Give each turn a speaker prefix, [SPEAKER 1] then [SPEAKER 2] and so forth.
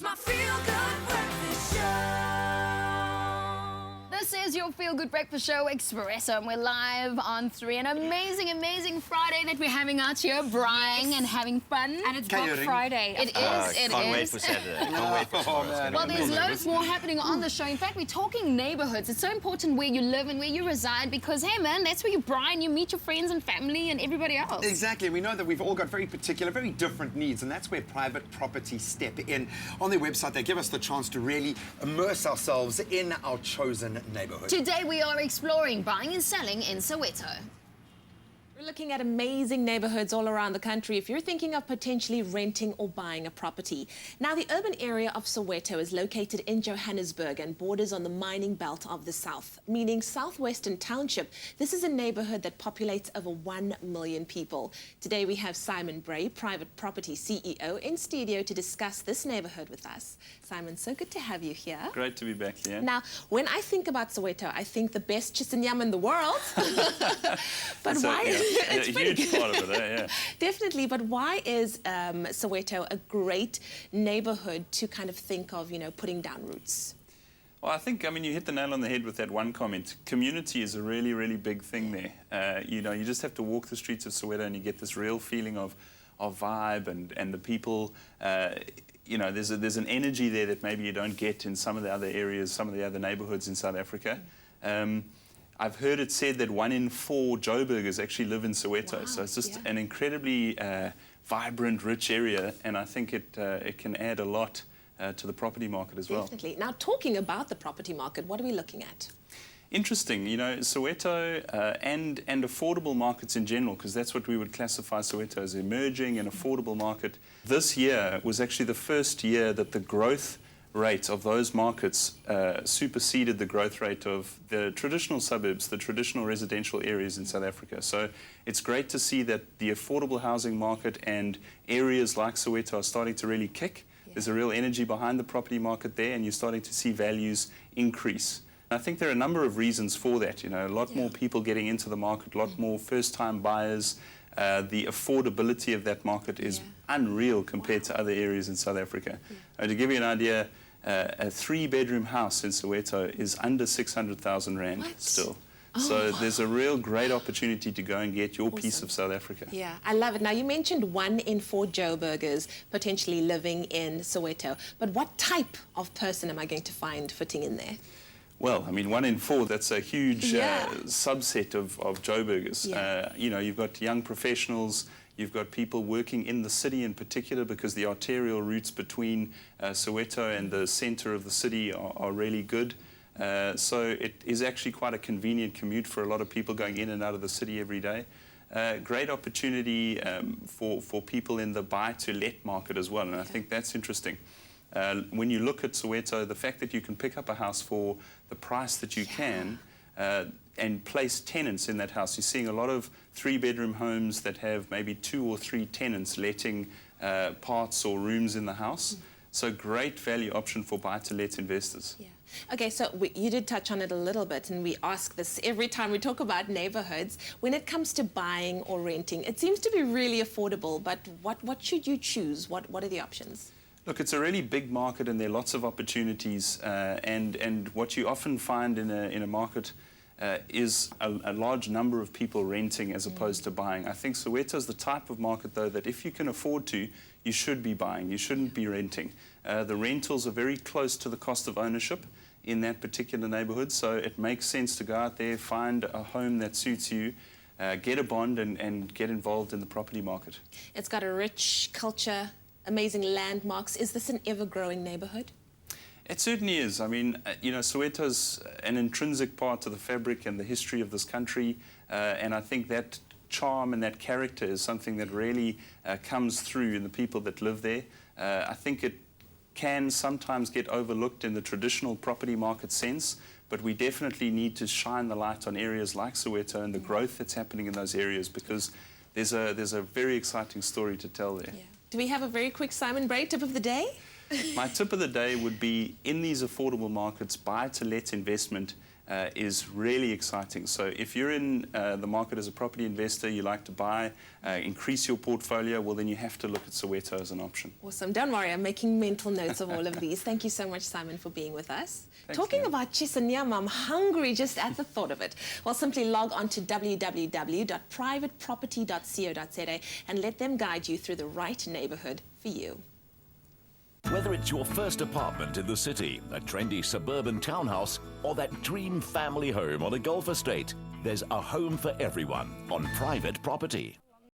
[SPEAKER 1] It's my feel-good breakfast show.
[SPEAKER 2] This is your Feel Good Breakfast Show Espresso, and we're live on 3. An amazing Friday that we're having out here, Brying and having fun.
[SPEAKER 3] And it's Black Friday.
[SPEAKER 2] It is.
[SPEAKER 4] Can't wait for Saturday. Can't wait for tomorrow.
[SPEAKER 2] Well, there's loads more happening on the show. In fact, we're talking neighbourhoods. It's so important where you live and where you reside because, hey, man, that's where you brine, you meet your friends and family and everybody else.
[SPEAKER 3] Exactly. We know that we've all got very particular, very different needs, and that's where private properties step in. On their website, they give us the chance to really immerse ourselves in our chosen neighbourhood.
[SPEAKER 2] Today, we are exploring buying and selling in Soweto.
[SPEAKER 5] We're looking at amazing neighbourhoods all around the country if you're thinking of potentially renting or buying a property. Now, the urban area of Soweto is located in Johannesburg and borders on the mining belt of the south, meaning Southwestern Township. This is a neighbourhood that populates over 1 million people. Today, we have Simon Bray, private property CEO, in studio to discuss this neighbourhood with us. Simon, so good to have you here.
[SPEAKER 4] Great to be back here.
[SPEAKER 5] Now, when I think about Soweto, I think the best chicken in the world. But
[SPEAKER 4] so,
[SPEAKER 5] why?
[SPEAKER 4] Yeah.
[SPEAKER 5] It's
[SPEAKER 4] a
[SPEAKER 5] pretty
[SPEAKER 4] huge
[SPEAKER 5] good.
[SPEAKER 4] part of it, yeah.
[SPEAKER 5] Definitely, but why is Soweto a great neighbourhood to kind of think of, you know, putting down roots?
[SPEAKER 4] Well, I think, I mean, you hit the nail on the head with that one comment. Community is a really big thing there. You know, you just have to walk the streets of Soweto and you get this real feeling of vibe and the people. You know, there's an energy there that maybe you don't get in some of the other areas, some of the other neighbourhoods in South Africa. I've heard it said that 1 in 4 Joburgers actually live in Soweto. Wow, so it's just an incredibly vibrant, rich area, and I think it can add a lot to the property market as well.
[SPEAKER 5] Definitely. Now, talking about the property market, what are we looking at?
[SPEAKER 4] Interesting, you know, Soweto and affordable markets in general, because that's what we would classify Soweto as, emerging and affordable market. This year was actually the first year that the growth rate of those markets superseded the growth rate of the traditional suburbs, the traditional residential areas in South Africa. So it's great to see that the affordable housing market and areas like Soweto are starting to really kick. There's a real energy behind the property market there, and you're starting to see values increase. I think there are a number of reasons for that. You know, a lot more people getting into the market, a lot more first-time buyers. The affordability of that market is unreal compared to other areas in South Africa. To give you an idea, a 3-bedroom house in Soweto is under 600,000 Rand still. So there's a real great opportunity to go and get your piece of South Africa.
[SPEAKER 5] Yeah, I love it. Now, you mentioned 1 in 4 Joburgers potentially living in Soweto, but what type of person am I going to find fitting in there?
[SPEAKER 4] Well, I mean, 1 in 4, that's a huge subset of Joburgers. You know, you've got young professionals, you've got people working in the city in particular because the arterial routes between Soweto and the centre of the city are really good. So it is actually quite a convenient commute for a lot of people going in and out of the city every day. Great opportunity for people in the buy-to-let market as well, and I think that's interesting. When you look at Soweto, the fact that you can pick up a house for the price that you can and place tenants in that house. You're seeing a lot of 3-bedroom homes that have maybe 2 or 3 tenants letting parts or rooms in the house. So great value option for buy-to-let investors.
[SPEAKER 5] Yeah. Okay, so you did touch on it a little bit, and we ask this every time we talk about neighbourhoods. When it comes to buying or renting, it seems to be really affordable, but what should you choose? What are the options?
[SPEAKER 4] Look, it's a really big market and there are lots of opportunities and what you often find in a market is a large number of people renting as opposed to buying. I think Soweto is the type of market, though, that if you can afford to, you should be buying. You shouldn't be renting. The rentals are very close to the cost of ownership in that particular neighbourhood, so it makes sense to go out there, find a home that suits you, get a bond and get involved in the property market.
[SPEAKER 5] It's got a rich culture, amazing landmarks. Is this an ever-growing neighbourhood?
[SPEAKER 4] It certainly is. I mean, you know, Soweto's an intrinsic part of the fabric and the history of this country, and I think that charm and that character is something that really comes through in the people that live there. I think it can sometimes get overlooked in the traditional property market sense, but we definitely need to shine the light on areas like Soweto and the growth that's happening in those areas, because there's a very exciting story to tell there.
[SPEAKER 5] Yeah. Do we have a very quick Simon Bray tip of the day?
[SPEAKER 4] My tip of the day would be, in these affordable markets, buy-to-let investment is really exciting. So if you're in the market as a property investor, you like to buy, increase your portfolio, well, then you have to look at Soweto as an option.
[SPEAKER 5] Awesome. Don't worry, I'm making mental notes of all of these. Thank you so much, Simon, for being with us.
[SPEAKER 4] Thanks,
[SPEAKER 5] Talking
[SPEAKER 4] Leigh.
[SPEAKER 5] about chisanyama, I'm hungry just at the thought of it. Well, simply log on to www.privateproperty.co.za and let them guide you through the right neighbourhood for you.
[SPEAKER 6] Whether it's your first apartment in the city, a trendy suburban townhouse, or that dream family home on a golf estate, there's a home for everyone on Private Property.